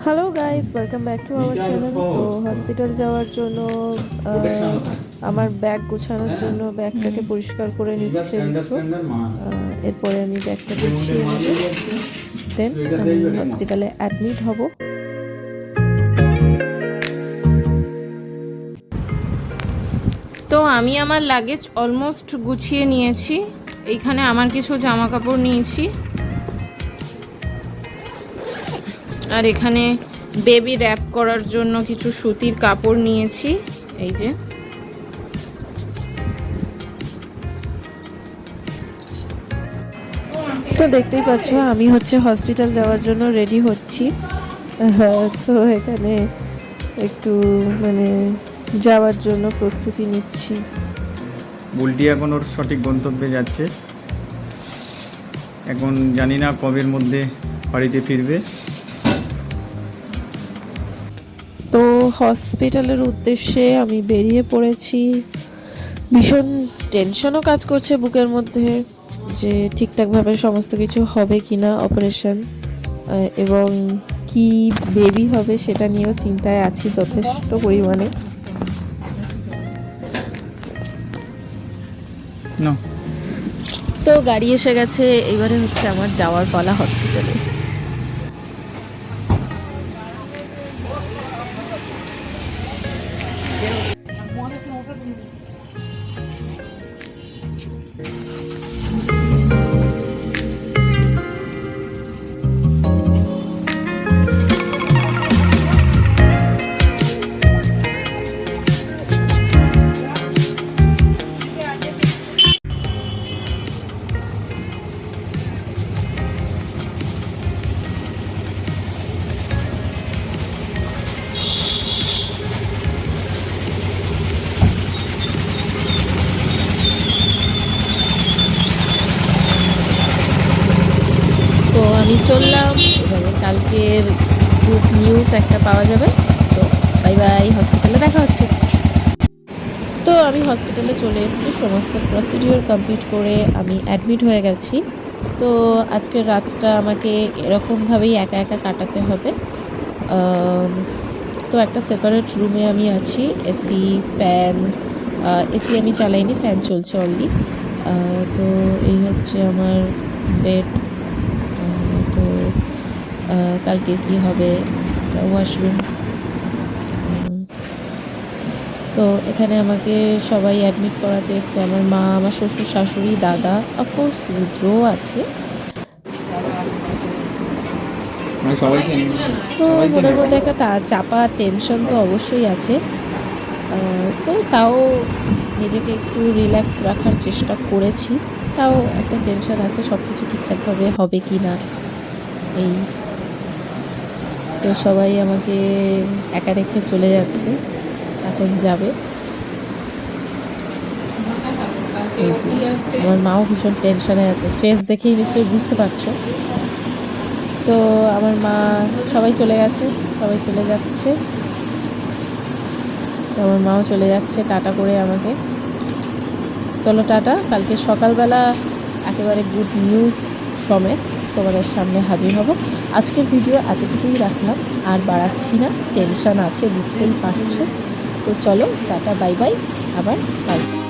Hello guys, welcome back to our channel. তো hospital যাওয়ার জন্য আমার ব্যাগ গোছানোর জন্য ব্যাগটাকে পরিষ্কার করে নিচ্ছে ঋতু। এরপরে আমি ব্যাগটা গুছিয়ে নেব, দেন আমি হসপিটালে অ্যাডমিট হব। তো আমি আমার লাগেজ অলমোস্ট গুছিয়ে নিয়েছি। এইখানে আমার কিছু জামা কাপড় নিয়েছি, আর এখানে বেবি র্যাপ করার জন্য কিছু সুতির কাপড় নিয়েছি। এই যে তো দেখতেই পাচ্ছ আমি হসপিটাল যাওয়ার জন্য রেডি হচ্ছি। তো এখানে একটু যাওয়ার জন্য প্রস্তুতি নিচ্ছি। বুলটি এখন ওর সঠিক গন্তব্যে যাচ্ছে। এখন জানি না কবের মধ্যে বাড়িতে ফিরবে। তো হসপিটালের উদ্দেশ্যে আমি বেরিয়ে পড়েছি। ভীষণ টেনশনও কাজ করছে বুকের মধ্যে যে ঠিকঠাকভাবে সমস্ত কিছু হবে কিনা অপারেশন, এবং কি বেবি হবে সেটা নিয়েও চিন্তায় আছি যথেষ্ট পরিমাণে। তো গাড়ি এসে গেছে, এবারে আমার যাওয়ার পালা হসপিটালে। তো আমি চললাম, এবারে কালকের গুড নিউজ একটা পাওয়া যাবে। তো বাই বাই, হসপিটালে দেখা হচ্ছে। তো আমি হসপিটালে চলে এসেছি, সমস্ত প্রসিডিওর কমপ্লিট করে আমি অ্যাডমিট হয়ে গেছি। তো আজকের রাতটা আমাকে এরকমভাবেই একা একা কাটাতে হবে। তো একটা সেপারেট রুমে আমি আছি, এসি ফ্যান, এসি আমি চালাইনি, ফ্যান চলছে অনলি। তো এই আমার বেড। তো কালকে কি হবে, ওয়াশরুম। তো এখানে আমাকে সবাই অ্যাডমিট করাতে এসছে, আমার মা, আমার শ্বশুর শাশুড়ি, দাদা, অফকোর্স রুদ্রও আছে। তো মনের মধ্যে একটা চাপা টেনশন তো অবশ্যই আছে। তো তাও নিজেকে একটু রিল্যাক্স রাখার চেষ্টা করেছি, তাও একটা টেনশন আছে সব কিছু ঠিকঠাকভাবে হবে কি না। এই তো সবাই আমাকে একা রেখে চলে যাচ্ছে, এখন যাবে। আমার মাও ভীষণ টেনশনে আছে, ফেস দেখেই নিশ্চয়ই বুঝতে পারছো। তো আমার মা, সবাই চলে গেছে, সবাই চলে যাচ্ছে। তো আমার মাও চলে যাচ্ছে টাটা করে আমাকে। চলো টাটা, কালকে সকালবেলা একেবারে গুড নিউজ সমেত তোমাদের সামনে হাজির হব। আজকের ভিডিও এতটুকুই রাখলাম, আর বাড়াচ্ছি না, টেনশন আছে বুঝতেই পারছো। তো চলো টাটা, বাই বাই, আবার কালকে।